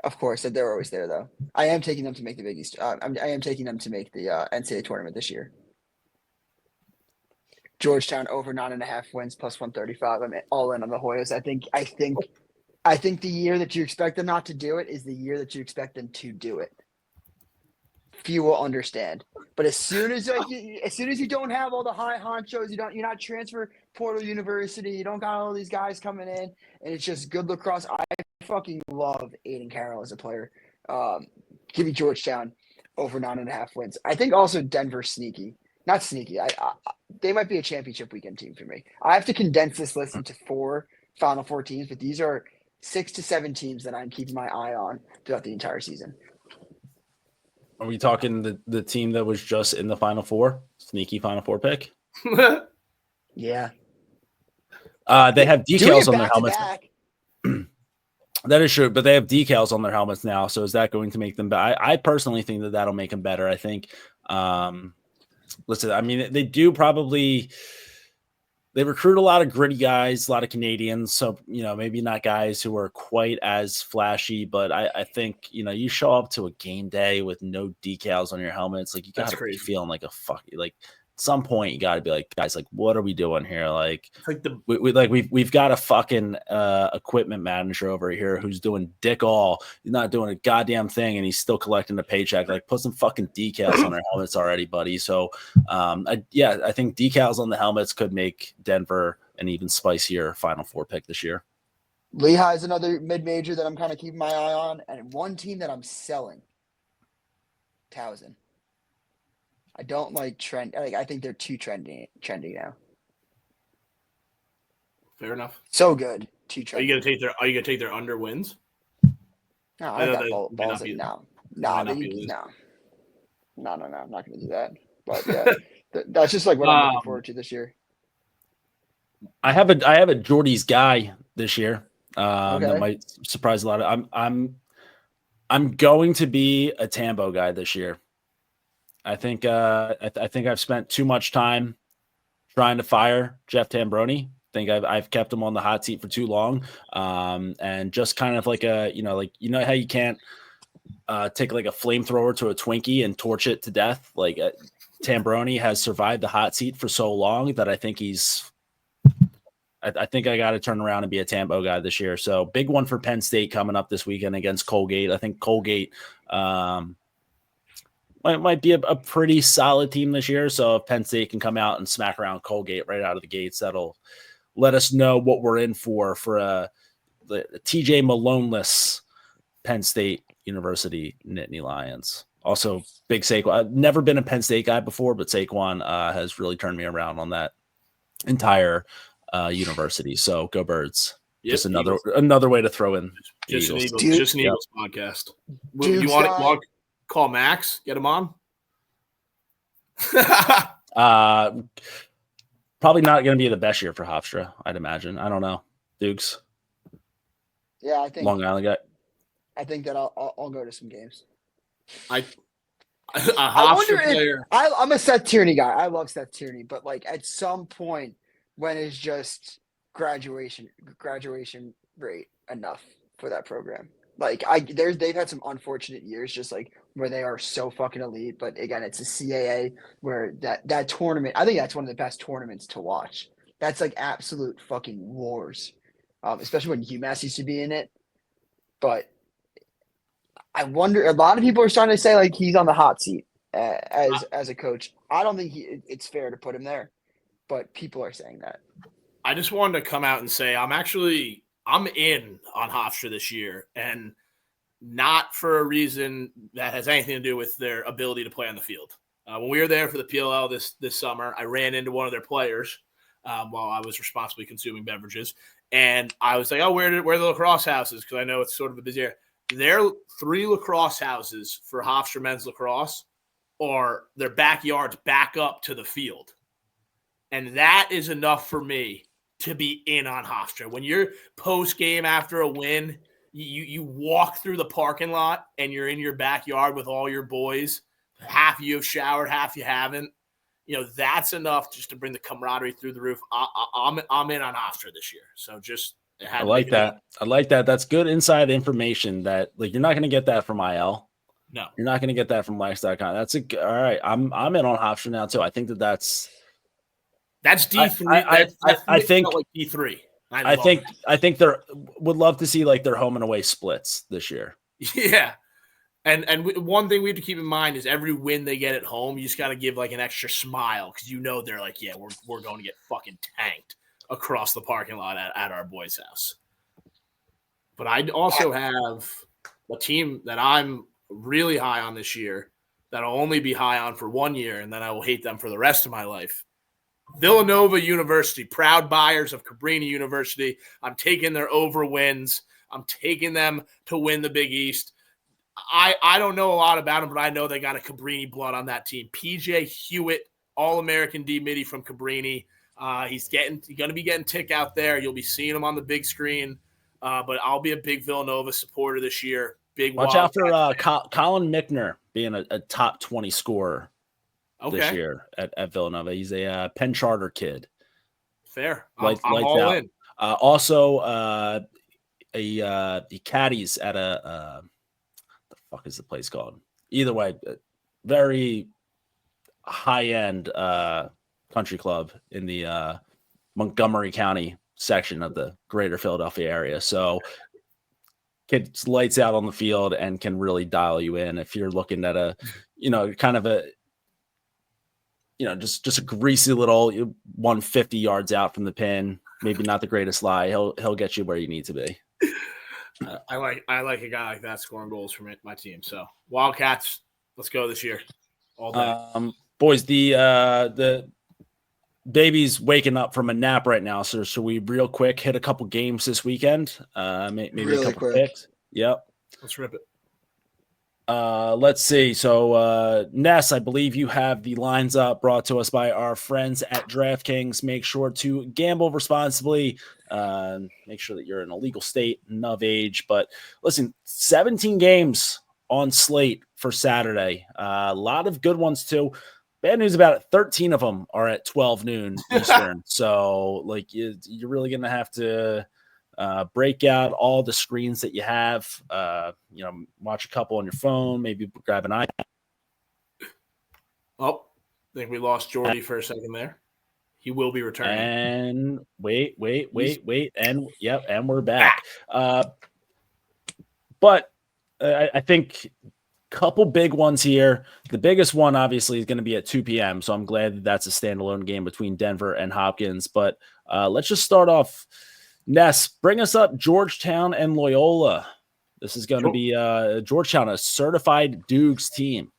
Of course, they're always there though. I am taking them to make the Big East. I am taking them to make the NCAA tournament this year. Georgetown over 9.5 wins plus 135. I'm all in on the Hoyas. I think the year that you expect them not to do it is the year that you expect them to do it. Few will understand, but as soon as you don't have all the high honchos, you're not transfer portal university, you don't got all these guys coming in, and it's just good lacrosse. I fucking love Aiden Carroll as a player. Give me Georgetown over 9.5 wins. I think also Denver sneaky, not sneaky. They might be a championship weekend team for me. I have to condense this list into 4 Final Four teams, but these are 6 to 7 teams that I'm keeping my eye on throughout the entire season. Are we talking the team that was just in the Final Four? Sneaky Final Four pick? Yeah. They have decals on their helmets. That is true, but they have decals on their helmets now. So is that going to make them better? I personally think that that'll make them better. I think, listen, I mean, they do probably – they recruit a lot of gritty guys, a lot of Canadians. So, maybe not guys who are quite as flashy, but I think, you show up to a game day with no decals on your helmets. Like, you got to be feeling like at some point you got to be like, guys, like, what are we doing here? Like we've got a fucking equipment manager over here who's doing dick all. He's not doing a goddamn thing, and he's still collecting a paycheck. Like, put some fucking decals on their helmets already, buddy. So, I think decals on the helmets could make Denver an even spicier Final Four pick this year. Lehigh is another mid-major that I'm kind of keeping my eye on, and one team that I'm selling, Towson. I don't like trend. I think they're too trendy now. Fair enough. So good. Too trendy. Are you gonna take their under wins? No, I got balls in now. No. I'm not gonna do that. But yeah, that's just like what I'm looking forward to this year. I have a Jordie's guy this year. Okay. That might surprise a lot of. I'm going to be a Tambo guy this year. I think I've spent too much time trying to fire Jeff Tambroni. I think I've kept him on the hot seat for too long, and just kind of like how you can't take like a flamethrower to a Twinkie and torch it to death. Like Tambroni has survived the hot seat for so long that I think I think I got to turn around and be a Tambo guy this year. So big one for Penn State coming up this weekend against Colgate. I think Colgate might be a pretty solid team this year. So if Penn State can come out and smack around Colgate right out of the gates, that'll let us know what we're in for the TJ Malone-less Penn State University Nittany Lions. Also, big Saquon. I've never been a Penn State guy before, but Saquon has really turned me around on that entire university. So go Birds. Yep, just another way to throw in just an Eagles podcast. You want to call Max? Get him on. Probably not going to be the best year for Hofstra, I'd imagine. I don't know. Doogs. Yeah, I think Long Island guy. I think that I'll go to some games. A I Hofstra wonder player. if I'm a Seth Tierney guy. I love Seth Tierney, but like at some point when is just graduation rate enough for that program? Like they've had some unfortunate years, just like where they are so fucking elite. But again, it's a CAA where that tournament. I think that's one of the best tournaments to watch. That's like absolute fucking wars, especially when UMass used to be in it. But I wonder. A lot of people are starting to say like he's on the hot seat as a coach. I don't think it's fair to put him there, but people are saying that. I just wanted to come out and say I'm in on Hofstra this year, and not for a reason that has anything to do with their ability to play on the field. When we were there for the PLL this summer, I ran into one of their players while I was responsibly consuming beverages, and I was like, "Oh, where are the lacrosse houses?" Because I know it's sort of a busy area. Their 3 lacrosse houses for Hofstra men's lacrosse are their backyards back up to the field, and that is enough for me to be in on Hofstra. When you're post game after a win, you walk through the parking lot and you're in your backyard with all your boys. Half you have showered, half you haven't. That's enough just to bring the camaraderie through the roof. I'm in on Hofstra this year. So just I like that. I like that. That's good inside information that like you're not going to get that from IL. No, you're not going to get that from Lax.com. That's all right. I'm in on Hofstra now too. I think that's D3. I think like D3. I think they would love to see like their home and away splits this year. Yeah. And one thing we have to keep in mind is every win they get at home, you just got to give like an extra smile because they're like, yeah, we're going to get fucking tanked across the parking lot at our boys' house. But I also have a team that I'm really high on this year that I'll only be high on for 1 year, and then I will hate them for the rest of my life. Villanova University, proud buyers of Cabrini University. I'm taking their over wins. I'm taking them to win the Big East. I don't know a lot about them, but I know they got a Cabrini blood on that team. PJ Hewitt, All-American D-Midi from Cabrini. He's going to be getting tick out there. You'll be seeing him on the big screen. But I'll be a big Villanova supporter this year. Watch out for Colin Mickner being a top 20 scorer this year at Villanova. He's a Penn Charter kid. Fair. I'm all in. Also, he caddies at the fuck is the place called? Either way, very high-end country club in the Montgomery County section of the greater Philadelphia area. So kids lights out on the field and can really dial you in if you're looking at kind of a just a greasy little 150 yards out from the pin, maybe not the greatest lie. He'll get you where you need to be. I like a guy like that scoring goals for my team. So Wildcats, let's go this year. All day. Boys, the baby's waking up from a nap right now. So should we real quick hit a couple games this weekend? Maybe really a couple picks. Yep. Let's rip it. Let's see. So, Ness, I believe you have the lines up brought to us by our friends at DraftKings. Make sure to gamble responsibly. Make sure that you're in a legal state and of age. But listen, 17 games on slate for Saturday. A lot of good ones too. Bad news about it, 13 of them are at 12 noon Eastern. So, like, you're really going to have to break out all the screens that you have. Watch a couple on your phone, maybe grab an iPad. Oh, I think we lost Jordie for a second there. He will be returning. And wait. And yep, and we're back. But I think couple big ones here. The biggest one, obviously, is going to be at 2 p.m. So I'm glad that that's a standalone game between Denver and Hopkins. But let's just start off. Ness, bring us up Georgetown and Loyola. This is going to be Georgetown, a certified Doogs team.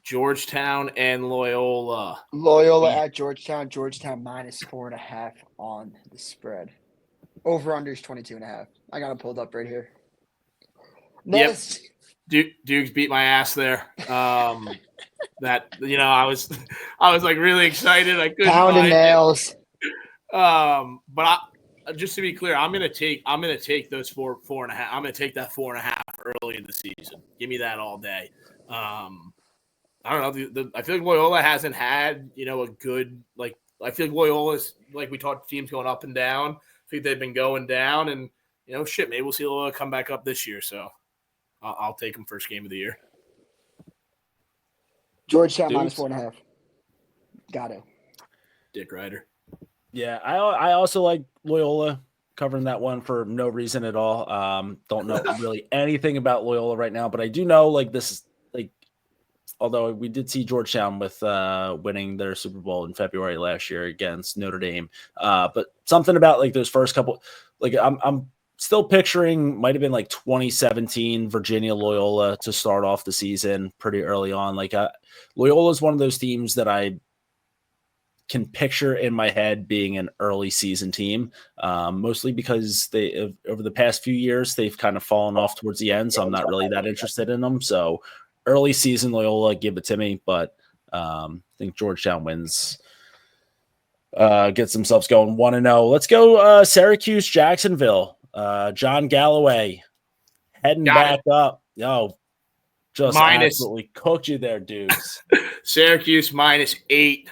Georgetown and Loyola. Loyola at Georgetown. Georgetown -4.5 on the spread. Over under is 22.5. I got it pulled up right here. Ness. Yep. Doogs beat my ass there. I was like really excited. I couldn't pounding nails. But just to be clear, I'm gonna take those 4.5. I'm gonna take that 4.5 early in the season. Give me that all day. I don't know. I feel like Loyola hasn't had, a good, I feel like Loyola's, like we talked teams going up and down. I think they've been going down, and, maybe we'll see Loyola come back up this year. So I'll take them first game of the year. Georgetown Doogs? -4.5. Got it. Dick Rider. Yeah, I also like Loyola covering that one for no reason at all. Don't know really anything about Loyola right now, but I do know this is although we did see Georgetown with winning their Super Bowl in February last year against Notre Dame. But something about those first couple, I'm still picturing might have been 2017 Virginia Loyola to start off the season pretty early on. Loyola is one of those teams that I can picture in my head being an early season team, mostly because they over the past few years they've kind of fallen off towards the end, so I'm not really that interested in them. So early season Loyola, give it to me, but I think Georgetown wins, gets themselves going 1-0. Let's go Syracuse Jacksonville. John Galloway heading back up. Just absolutely cooked you there, dudes. Syracuse -8.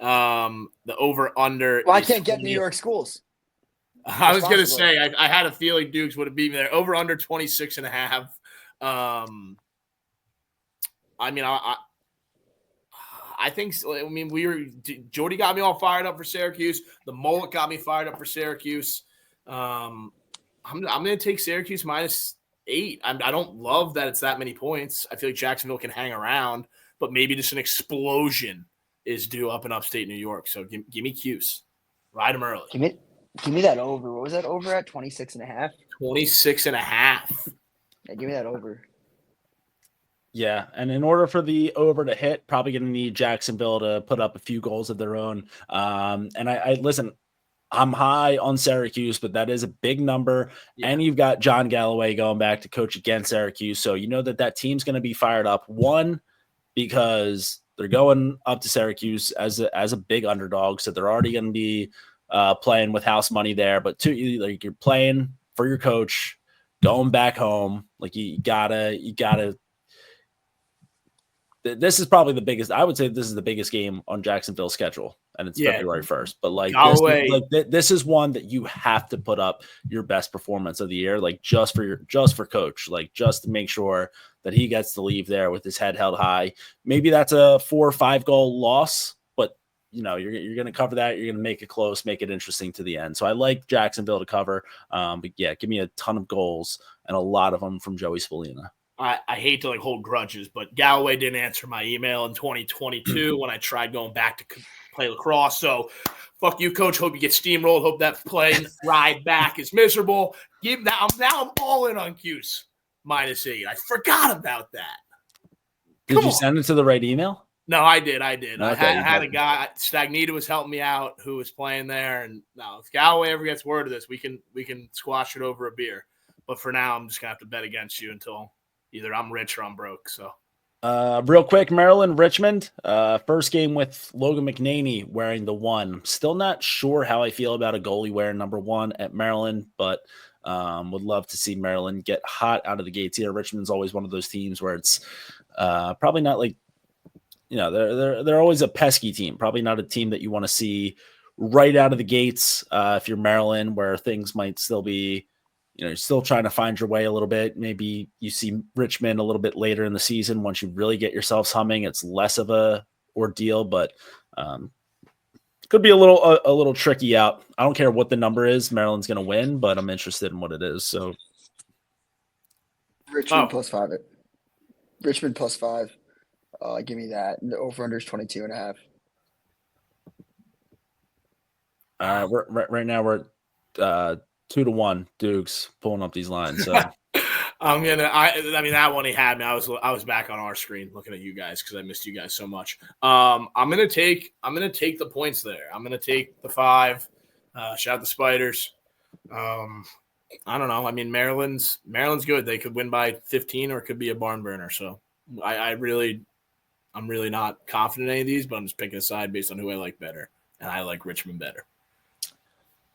The over-under. Well, I can't get New York schools. I was going to say, I had a feeling Doogs would have beat me there. Over-under 26.5. I think, Jordie got me all fired up for Syracuse. The mullet got me fired up for Syracuse. I'm going to take Syracuse -8. I don't love that it's that many points. I feel like Jacksonville can hang around, but maybe just an explosion is due up in upstate New York. So give me Cuse. Ride them early. Give me that over. What was that over at? 26.5? 26.5. Yeah, give me that over. Yeah, and in order for the over to hit, probably going to need Jacksonville to put up a few goals of their own. And I listen, I'm high on Syracuse, but that is a big number. Yeah. And you've got John Galloway going back to coach against Syracuse. So you know that team's going to be fired up. One, because they're going up to Syracuse as a big underdog, so they're already going to be playing with house money there. But two, you're playing for your coach, going back home. You gotta. This is probably the biggest. I would say this is the biggest game on Jacksonville's schedule, and it's February 1st. But this is one that you have to put up your best performance of the year, just for coach, just to make sure that he gets to leave there with his head held high. Maybe that's a 4 or 5 goal loss, but you're going to cover that. You're going to make it close, make it interesting to the end. So I like Jacksonville to cover. But yeah, give me a ton of goals and a lot of them from Joey Spallina. I hate to hold grudges, but Galloway didn't answer my email in 2022 when I tried going back to play lacrosse. So fuck you, coach. Hope you get steamrolled. Hope that plane ride back is miserable. Now I'm all in on Cuse -8. I forgot about that. Did you send it to the right email? No, I did. Okay, I had a guy, Stagnita was helping me out, who was playing there. And now if Galloway ever gets word of this, we can squash it over a beer. But for now, I'm just gonna have to bet against you until either I'm rich or I'm broke. So, real quick, Maryland, Richmond, first game with Logan McNaney wearing the 1. Still not sure how I feel about a goalie wearing number 1 at Maryland, but would love to see Maryland get hot out of the gates here. Richmond's always one of those teams where it's probably not they're always a pesky team. Probably not a team that you want to see right out of the gates. If you're Maryland, where things might still be, you're still trying to find your way a little bit. Maybe you see Richmond a little bit later in the season. Once you really get yourselves humming, it's less of a ordeal, but could be a little tricky out. I don't care what the number is. Maryland's going to win, but I'm interested in what it is. So Richmond +5. Richmond +5. Give me that. The over-under is 22.5. Right now we're 2-1. Doogs pulling up these lines. So that one he had me. I was back on our screen looking at you guys because I missed you guys so much. I'm gonna take the points there. I'm gonna take the 5. Shout out the Spiders. I don't know. Maryland's good. They could win by 15 or it could be a barn burner. So I'm really not confident in any of these, but I'm just picking a side based on who I like better, and I like Richmond better.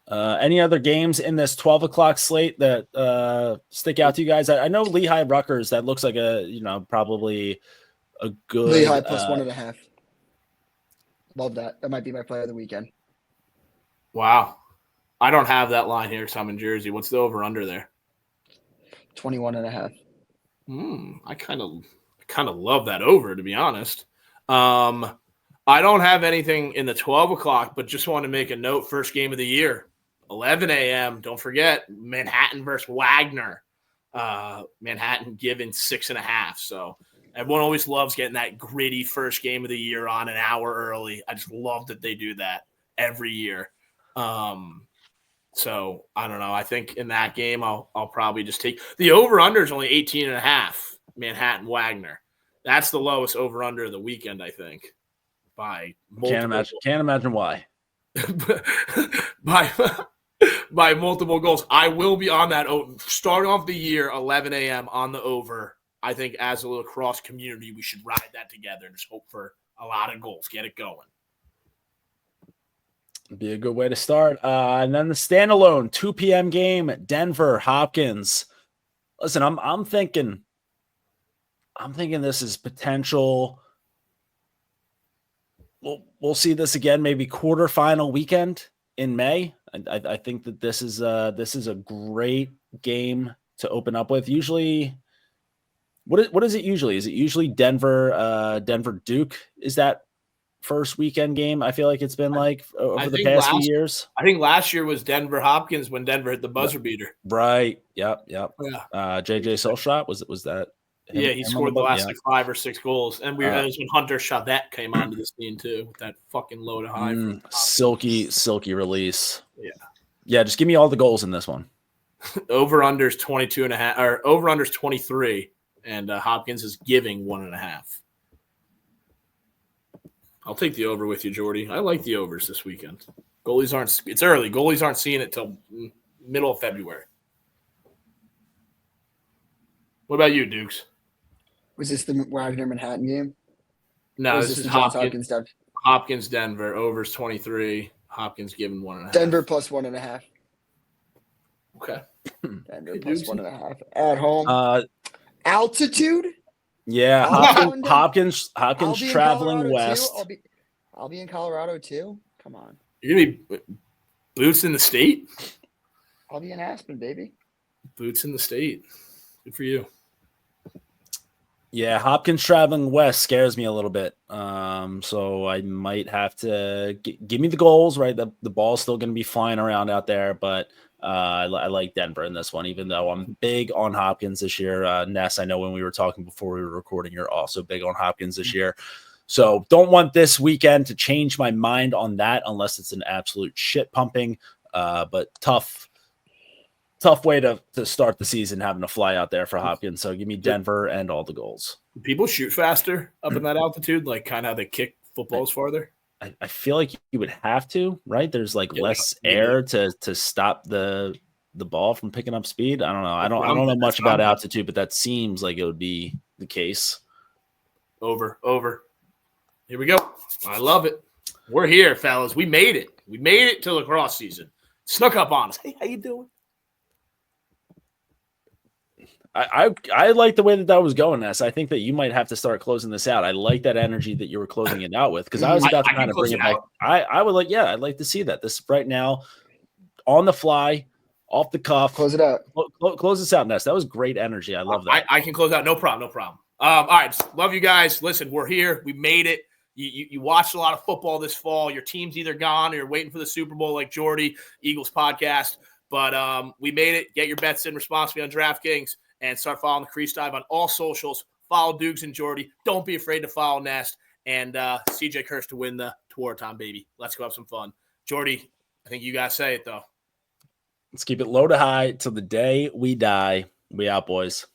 Any other games in this 12 o'clock slate that stick out to you guys? I know Lehigh Rutgers. That looks like probably a good Lehigh plus 1.5. Love that. That might be my play of the weekend. Wow. I don't have that line here because I'm in Jersey. What's the over-under there? 21.5. I kind of love that over, to be honest. I don't have anything in the 12 o'clock, but just want to make a note. First game of the year, 11 a.m. Don't forget, Manhattan versus Wagner. Manhattan given 6.5. So everyone always loves getting that gritty first game of the year on an hour early. I just love that they do that every year. So I don't know. I think in that game, I'll probably just take the over-under is only 18.5. Manhattan Wagner. That's the lowest over-under of the weekend, I think. By multiple can't imagine why. by multiple goals. I will be on that starting off the year 11 a.m. on the over. I think as a lacrosse community, we should ride that together and just hope for a lot of goals. Get it going. Be a good way to start. And then the standalone 2 p.m. game, Denver Hopkins. Listen, I'm thinking this is potential. We'll see this again, maybe quarterfinal weekend in May. I think that this is a great game to open up with. Usually, what is it usually? Is it usually Denver Duke? Is that first weekend game? I feel like it's been like over the past few years. I think last year was Denver Hopkins when Denver hit the buzzer beater. Right. Yep. Yeah. JJ Solshot was that? Yeah, he scored the last like 5 or 6 goals, and that was when Hunter Chavette came onto the scene too with that fucking load of high. Silky release. Yeah. Just give me all the goals in this one. Over unders 22.5 or over unders 23, and Hopkins is giving 1.5. I'll take the over with you, Jordie. I like the overs this weekend. It's early. Goalies aren't seeing it till middle of February. What about you, Doogs? Was this the Wagner Manhattan game? No, this is Hopkins. Denver? Hopkins Denver. Overs 23. Hopkins given 1.5. Denver plus 1.5. Okay. Denver plus 1.5 at home. Altitude? Yeah, Hopkins traveling west. I'll be in Colorado too. Come on. You're gonna be boots in the state? I'll be in Aspen, baby. Boots in the state. Good for you. Yeah, Hopkins traveling west scares me a little bit. So I might have to give me the goals, right? The ball's still going to be flying around out there, but I like Denver in this one, even though I'm big on Hopkins this year. Ness, I know when we were talking before we were recording, you're also big on Hopkins this year. So don't want this weekend to change my mind on that unless it's an absolute shit pumping. But tough way to start the season having to fly out there for Hopkins. So give me Denver and all the goals. People shoot faster up in that altitude, like kind of how they kick footballs farther. I feel like you would have to, right? There's like less air to stop the ball from picking up speed. I don't know. I don't know much about altitude, but that seems like it would be the case. Over. Here we go. I love it. We're here, fellas. We made it. We made it to lacrosse season. Snuck up on us. Hey, how you doing? I like the way that was going, Ness. I think that you might have to start closing this out. I like that energy that you were closing it out with, because I was about to kind of bring it back. I'd like to see that. This right now, on the fly, off the cuff. Close it out. Close this out, Ness. That was great energy. I love that. I can close out. No problem. All right. Love you guys. Listen, we're here. We made it. You watched a lot of football this fall. Your team's either gone or you're waiting for the Super Bowl like Jordie, Eagles podcast. But we made it. Get your bets in responsibly on DraftKings. And start following the Crease Dive on all socials. Follow Doogs and Jordie. Don't be afraid to follow Nest. And CJ Kirsch to win the Tewaaraton, baby. Let's go have some fun. Jordie, I think you guys say it, though. Let's keep it low to high till the day we die. We out, boys.